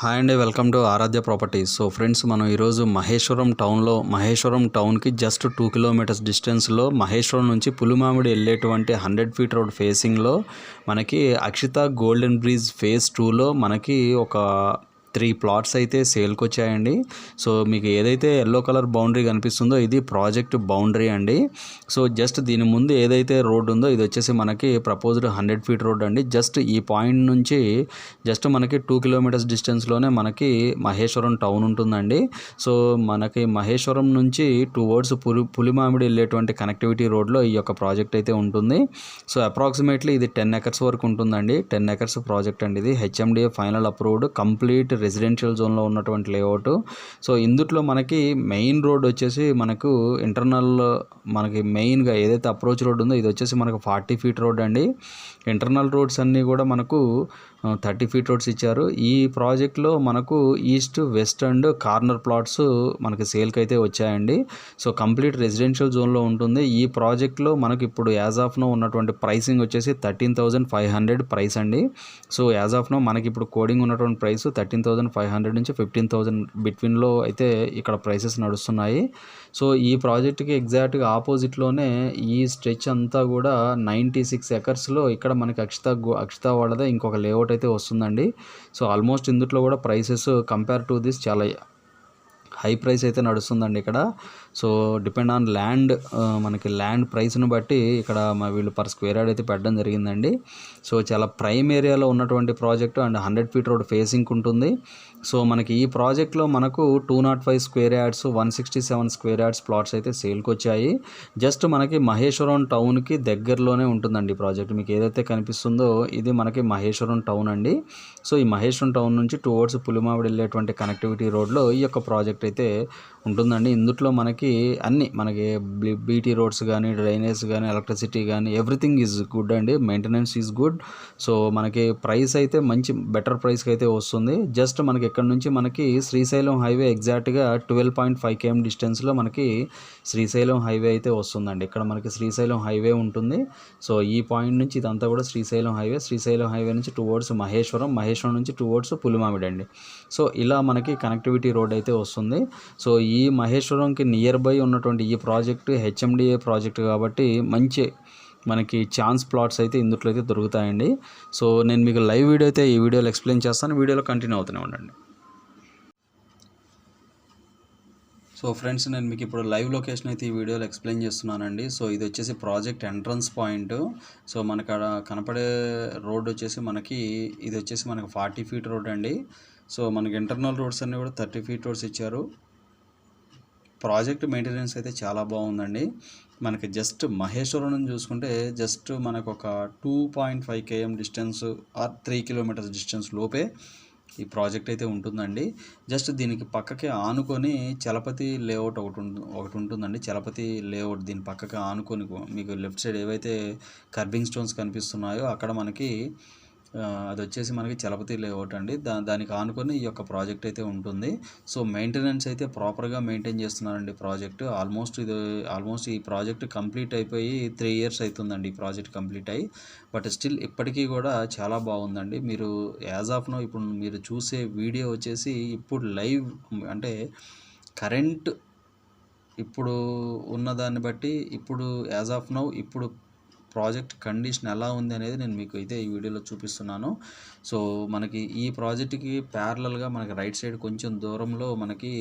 Hi అండి, welcome to Aradhya properties. So friends, మనం ఈరోజు మహేశ్వరం టౌన్కి జస్ట్ 2 కిలోమీటర్స్ డిస్టెన్స్లో మహేశ్వరం నుంచి పులిమామిడి వెళ్ళేటువంటి 100 ఫీట్ రోడ్ ఫేసింగ్లో మనకి అక్షిత గోల్డెన్ బ్రిడ్జ్ ఫేజ్ 2లో మనకి ఒక 3 ప్లాట్స్ అయితే సేల్కి వచ్చాయండి. సో మీకు ఏదైతే ఎల్లో కలర్ బౌండరీ కనిపిస్తుందో ఇది ప్రాజెక్ట్ బౌండరీ అండి. సో జస్ట్ దీని ముందు ఏదైతే రోడ్ ఉందో ఇది వచ్చేసి మనకి ప్రపోజ్డ్ 100 ఫీట్ రోడ్ అండి. జస్ట్ ఈ పాయింట్ నుంచి జస్ట్ మనకి 2 కిలోమీటర్స్ డిస్టెన్స్లోనే మనకి మహేశ్వరం టౌన్ ఉంటుందండి. సో మనకి మహేశ్వరం నుంచి టువర్డ్స్ పులిమామిడి వెళ్ళేటువంటి కనెక్టివిటీ రోడ్లో ఈ యొక్క ప్రాజెక్ట్ అయితే ఉంటుంది. సో అప్రాక్సిమేట్లీ ఇది 10 ఎకర్స్ వరకు ఉంటుందండి. 10 ఎకర్స్ ప్రాజెక్ట్ అండి. ఇది HMDA final approved complete residential జోన్లో ఉన్నటువంటి లేఅవుట్. సో ఇందుట్లో మనకి మెయిన్ రోడ్ వచ్చేసి మనకు ఇంటర్నల్ మనకి మెయిన్గా ఏదైతే అప్రోచ్ రోడ్ ఉందో ఇది వచ్చేసి మనకు 40 ఫీట్ రోడ్ అండి. ఇంటర్నల్ రోడ్స్ అన్నీ కూడా మనకు 30 ఫీట్ రోడ్స్ ఇచ్చారు. ఈ ప్రాజెక్ట్లో మనకు east west and corner plots మనకి సేల్కి అయితే వచ్చాయండి. సో కంప్లీట్ రెసిడెన్షియల్ జోన్లో ఉంటుంది. ఈ ప్రాజెక్ట్లో మనకి ఇప్పుడు యాజ్ ఆఫ్ నో ఉన్నటువంటి ప్రైసింగ్ వచ్చేసి 13,500 ప్రైస్ అండి. సో యాజ్ ఆఫ్ నో మనకి ఇప్పుడు కోడింగ్ ఉన్నటువంటి ప్రైస్ 13,500 నుంచి 15,000 బిట్వీన్లో అయితే ఇక్కడ ప్రైసెస్ నడుస్తున్నాయి. సో ఈ ప్రాజెక్ట్కి ఎగ్జాక్ట్గా ఆపోజిట్లోనే ఈ స్ట్రెచ్ అంతా కూడా 96 ఎకర్స్లో ఇక్కడ మనకి అక్షిత వాళ్ళదే ఇంకొక లేఅవుట్ అయితే వస్తుందండి. సో ఆల్మోస్ట్ ఇందులో కూడా ప్రైసెస్ కంపేర్ టు దిస్ చాలా హై ప్రైస్ అయితే నడుస్తుందండి ఇక్కడ. సో డిపెండ్ ఆన్ ల్యాండ్, మనకి ల్యాండ్ ప్రైస్ను బట్టి ఇక్కడ వీళ్ళు పర్ స్క్వేర్ యార్డ్ అయితే పెట్టడం జరిగిందండి. సో చాలా ప్రైమ్ ఏరియాలో ఉన్నటువంటి project and 100 feet road facing ఉంటుంది. సో మనకి ఈ ప్రాజెక్ట్లో మనకు 205 square yards 167 square yards plots అయితే సేల్కి వచ్చాయి. జస్ట్ మనకి మహేశ్వరం టౌన్కి దగ్గరలోనే ఉంటుందండి ఈ ప్రాజెక్ట్. మీకు ఏదైతే కనిపిస్తుందో ఇది మనకి మహేశ్వరం టౌన్ అండి. సో ఈ మహేశ్వరం టౌన్ నుంచి టువర్డ్స్ పులిమామిడి వెళ్ళేటువంటి కనెక్టివిటీ రోడ్లో ఈ యొక్క ప్రాజెక్ట్ అయితే ఉంటుందండి. ఇందులో మనకి అన్ని మనకి బీటీ రోడ్స్ కానీ, డ్రైనేజ్ కానీ, ఎలక్ట్రిసిటీ కానీ ఎవ్రీథింగ్ ఈజ్ గుడ్ అండి. Maintenance is good. సో మనకి ప్రైస్ అయితే మంచి బెటర్ ప్రైస్కి అయితే వస్తుంది. జస్ట్ మనకి ఇక్కడ నుంచి మనకి శ్రీశైలం హైవే ఎగ్జాక్ట్గా 12.5 km డిస్టెన్స్లో మనకి శ్రీశైలం హైవే అయితే వస్తుందండి. ఇక్కడ మనకి శ్రీశైలం హైవే ఉంటుంది. సో ఈ పాయింట్ నుంచి ఇదంతా కూడా శ్రీశైలం హైవే నుంచి టువర్డ్స్ మహేశ్వరం నుంచి టువర్డ్స్ పులిమామిడి అండి. సో ఇలా మనకి కనెక్టివిటీ రోడ్ అయితే వస్తుంది. సో ఈ మహేశ్వరంకి నియర్ బై ఉన్నటువంటి ఈ ప్రాజెక్టు హెచ్ఎండిఏ ప్రాజెక్ట్ కాబట్టి మంచి మనకి ఛాన్స్ ప్లాట్స్ అయితే ఇందులో అయితే దొరుకుతాయండి. సో నేను మీకు లైవ్ వీడియో అయితే ఈ వీడియోలో ఎక్స్ప్లెయిన్ చేస్తాను. వీడియోలో కంటిన్యూ అవుతూనే ఉండండి. సో ఫ్రెండ్స్, నేను మీకు ఇప్పుడు లైవ్ లొకేషన్ అయితే ఈ వీడియోలో ఎక్స్ప్లెయిన్ చేస్తున్నానండి. సో ఇది వచ్చేసి ప్రాజెక్ట్ ఎంట్రన్స్ పాయింట్. సో మనకు అక్కడ కనపడే రోడ్ వచ్చేసి మనకి ఇది వచ్చేసి మనకి 40 ఫీట్ రోడ్ అండి. సో మనకి ఇంటర్నల్ రోడ్స్ అన్నీ కూడా 30 ఫీట్ రోడ్స్ ఇచ్చారు. ప్రాజెక్ట్ మెయింటెనెన్స్ అయితే చాలా బాగుందండి. మనకి జస్ట్ మహేశ్వరం నుంచి చూసుకుంటే జస్ట్ మనకు ఒక 2.5 km distance or 3 kilometres distance లోపే ఈ ప్రాజెక్ట్ అయితే ఉంటుందండి. జస్ట్ దీనికి పక్కకి ఆనుకొని చలపతి లేఅవుట్ ఒకటి ఉంటుందండి. చలపతి లేఅవుట్ దీని పక్కకి ఆనుకొని మీకు లెఫ్ట్ సైడ్ ఏవైతే కర్బింగ్ స్టోన్స్ కనిపిస్తున్నాయో అక్కడ మనకి అది వచ్చేసి మనకి చలపతి లేఅవుట్ అండి. దానికి ఆనుకొని ఈ యొక్క ప్రాజెక్ట్ అయితే ఉంటుంది. సో మెయింటెనెన్స్ అయితే ప్రాపర్గా మెయింటైన్ చేస్తున్నారండి ప్రాజెక్టు. ఆల్మోస్ట్ ఈ ప్రాజెక్ట్ కంప్లీట్ అయిపోయి 3 years అవుతుందండి ఈ ప్రాజెక్ట్ కంప్లీట్ అయ్యి. బట్ స్టిల్ ఇప్పటికీ కూడా చాలా బాగుందండి. మీరు యాజ్ ఆఫ్ నో ఇప్పుడు మీరు చూసే వీడియో వచ్చేసి ఇప్పుడు లైవ్ అంటే కరెంట్ ఇప్పుడు ఉన్నదాన్ని బట్టి ఇప్పుడు యాజ్ ఆఫ్ నౌ ఇప్పుడు ప్రాజెక్ట్ కండిషన్ ఎలా ఉంది అనేది నేను మీకు అయితే ఈ వీడియోలో చూపిస్తున్నాను. సో మనకి ఈ ప్రాజెక్ట్కి ప్యారలల్గా మనకి రైట్ సైడ్ కొంచెం దూరంలో మనకి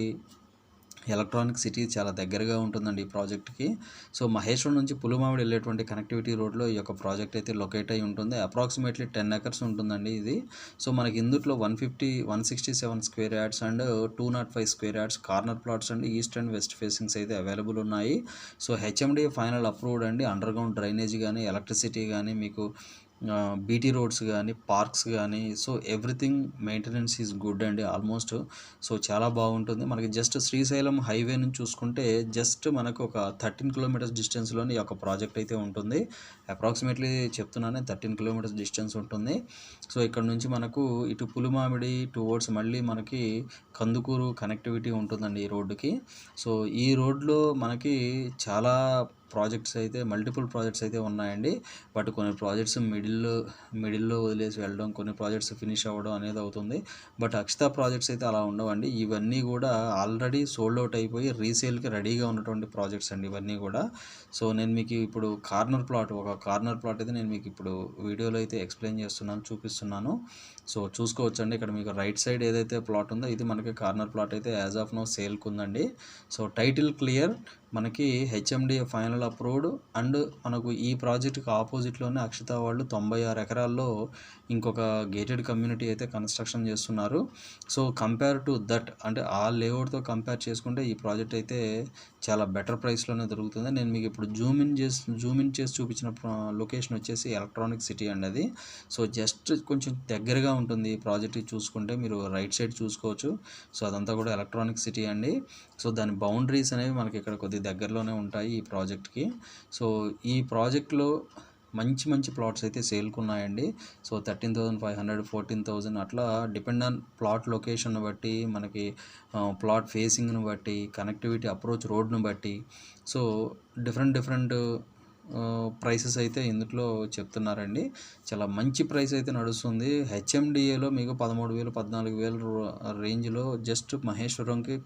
ఎలక్ట్రానిక్ సిటీ చాలా దగ్గరగా ఉంటుందండి ఈ ప్రాజెక్ట్కి. సో మహేశ్వరం నుంచి పులిమామిడి వెళ్ళేటువంటి కనెక్టివిటీ రోడ్లో ఈ యొక్క ప్రాజెక్ట్ అయితే లొకేట్ అయి ఉంటుంది. అప్రాక్సిమేట్లీ 10 ఎకర్స్ ఉంటుందండి ఇది. సో మనకి ఇందులో 167 square yards and 205 square yards corner plots అండి ఈస్ట్ అండ్ వెస్ట్ ఫేసింగ్స్ అయితే అవైలబుల్ ఉన్నాయి. సో హెచ్ఎండిఏ ఫైనల్ అప్రూవ్డ్ అండి. అండర్ గ్రౌండ్ డ్రైనేజ్ కానీ, ఎలక్ట్రిసిటీ కానీ, మీకు బీటీ రోడ్స్ కానీ, పార్క్స్ కానీ, so everything maintenance is good అండి ఆల్మోస్ట్. సో చాలా బాగుంటుంది. మనకి జస్ట్ శ్రీశైలం హైవే నుంచి చూసుకుంటే జస్ట్ మనకు ఒక 13 కిలోమీటర్స్ డిస్టెన్స్లోని ఈ యొక్క ప్రాజెక్ట్ అయితే ఉంటుంది. అప్రాక్సిమేట్లీ చెప్తున్నానే 13 కిలోమీటర్స్ డిస్టెన్స్ ఉంటుంది. సో ఇక్కడ నుంచి మనకు ఇటు పులిమామిడి టువర్డ్స్ మళ్ళీ మనకి కందుకూరు కనెక్టివిటీ ఉంటుందండి ఈ రోడ్డుకి. సో ఈ రోడ్లో మనకి చాలా ప్రాజెక్ట్స్ అయితే ఉన్నాయండి. బట్ కొన్ని ప్రాజెక్ట్స్ మిడిల్లో వదిలేసి వెళ్ళడం, కొన్ని ప్రాజెక్ట్స్ ఫినిష్ అవ్వడం అనేది అవుతుంది. బట్ అక్షిత ప్రాజెక్ట్స్ అయితే అలా ఉండవండి. ఇవన్నీ కూడా ఆల్రెడీ సోల్డ్ అవుట్ అయిపోయి రీసేల్కి రెడీగా ఉన్నటువంటి ప్రాజెక్ట్స్ అండి ఇవన్నీ కూడా. సో నేను మీకు ఇప్పుడు ఒక కార్నర్ ప్లాట్ అయితే నేను మీకు ఇప్పుడు వీడియోలో అయితే ఎక్స్ప్లెయిన్ చేస్తున్నాను, చూపిస్తున్నాను. సో చూసుకోవచ్చండి. ఇక్కడ మీకు రైట్ సైడ్ ఏదైతే ప్లాట్ ఉందో ఇది మనకి కార్నర్ ప్లాట్ అయితే యాజ్ ఆఫ్ నో సేల్కి ఉందండి. సో టైటిల్ క్లియర్, మనకి హెచ్ఎండిఏ ఫైనల్ అప్రూవ్డ్, అండ్ మనకు ఈ ప్రాజెక్ట్కి ఆపోజిట్లోనే అక్షిత వాళ్ళు 96 ఎకరాల్లో ఇంకొక గేటెడ్ కమ్యూనిటీ అయితే కన్స్ట్రక్షన్ చేస్తున్నారు. సో కంపేర్ టు దట్, అంటే ఆ లేఅవుట్తో కంపేర్ చేసుకుంటే ఈ ప్రాజెక్ట్ అయితే చాలా బెటర్ ప్రైస్లోనే దొరుకుతుంది. నేను మీకు ఇప్పుడు జూమ్ ఇన్ చేసి చూపించిన లొకేషన్ వచ్చేసి ఎలక్ట్రానిక్ సిటీ అండి అది. సో జస్ట్ కొంచెం దగ్గరగా ఉంటుంది ఈ ప్రాజెక్ట్ చూసుకుంటే, మీరు రైట్ సైడ్ చూసుకోవచ్చు. సో అదంతా కూడా ఎలక్ట్రానిక్ సిటీ అండి. సో దాని బౌండరీస్ అనేవి మనకి ఇక్కడ కొద్ది దగ్గరలోనే ఉంటాయి ఈ ప్రాజెక్ట్కి. సో ఈ ప్రాజెక్ట్లో మంచి ప్లాట్స్ అయితే సేల్కి ఉన్నాయండి. సో 13,500, 14,000 అట్లా డిపెండ్ ఆన్ ప్లాట్ లొకేషన్ బట్టి, మనకి ప్లాట్ ఫేసింగ్ను బట్టి, కనెక్టివిటీ అప్రోచ్ రోడ్ను బట్టి, సో డిఫరెంట్ ప్రైసెస్ అయితే ఇందులో చెప్తున్నారండి. చాలా మంచి ప్రైస్ అయితే నడుస్తుంది. హెచ్ఎండిఏలో మీకు 13,000, 14,000 రేంజ్లో జస్ట్ మహేశ్వరంకి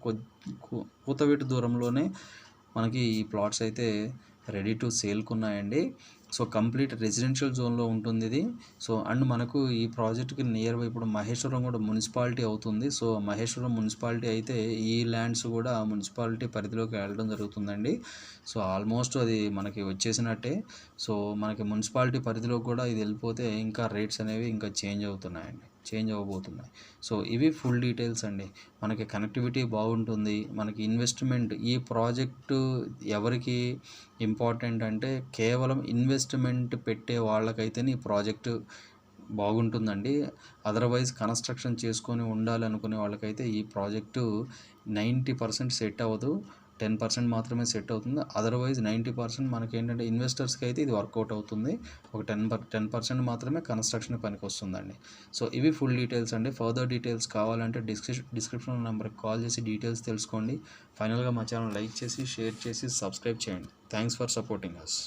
కూతవేటు దూరంలోనే మనకి ఈ ప్లాట్స్ అయితే రెడీ టు సేల్కి ఉన్నాయండి. సో కంప్లీట్ రెసిడెన్షియల్ జోన్లో ఉంటుంది ఇది. సో అండ్ మనకు ఈ ప్రాజెక్ట్కి నియర్ బై ఇప్పుడు మహేశ్వరం కూడా మున్సిపాలిటీ అవుతుంది. సో మహేశ్వరం మున్సిపాలిటీ అయితే ఈ ల్యాండ్స్ కూడా మున్సిపాలిటీ పరిధిలోకి వెళ్ళడం జరుగుతుందండి. సో ఆల్మోస్ట్ అది మనకి వచ్చేసినట్టే. సో మనకి మున్సిపాలిటీ పరిధిలోకి కూడా ఇది వెళ్ళిపోతే ఇంకా రేట్స్ అనేవి ఇంకా చేంజ్ అవ్వబోతున్నాయి. సో ఇవి ఫుల్ డీటెయిల్స్ అండి. మనకి కనెక్టివిటీ బాగుంటుంది, మనకి ఇన్వెస్ట్మెంట్, ఈ ప్రాజెక్టు ఎవరికి ఇంపార్టెంట్ అంటే కేవలం ఇన్వెస్ట్మెంట్ పెట్టే వాళ్ళకైతేనే ఈ ప్రాజెక్టు బాగుంటుందండి. అదర్వైజ్ కన్స్ట్రక్షన్ చేసుకొని ఉండాలి అనుకునే వాళ్ళకైతే ఈ ప్రాజెక్టు 90% సెట్ అవ్వదు. 10% మాత్రమే సెట్ అవుతుంది. అదర్వైజ్ 90% మనకి ఏంటంటే ఇన్వెస్టర్స్కి అయితే ఇది వర్కౌట్ అవుతుంది. ఒక 10% మాత్రమే కన్స్ట్రక్షన్ పనికి వస్తుందండి. సో ఇవి ఫుల్ డీటెయిల్స్ అండి. ఫర్దర్ డీటెయిల్స్ కావాలంటే డిస్క్రిప్షన్ నెంబర్కి కాల్ చేసి డీటెయిల్స్ తెలుసుకోండి. ఫైనల్గా మా ఛానల్ లైక్ చేసి, షేర్ చేసి, సబ్స్క్రైబ్ చేయండి. Thanks for supporting us.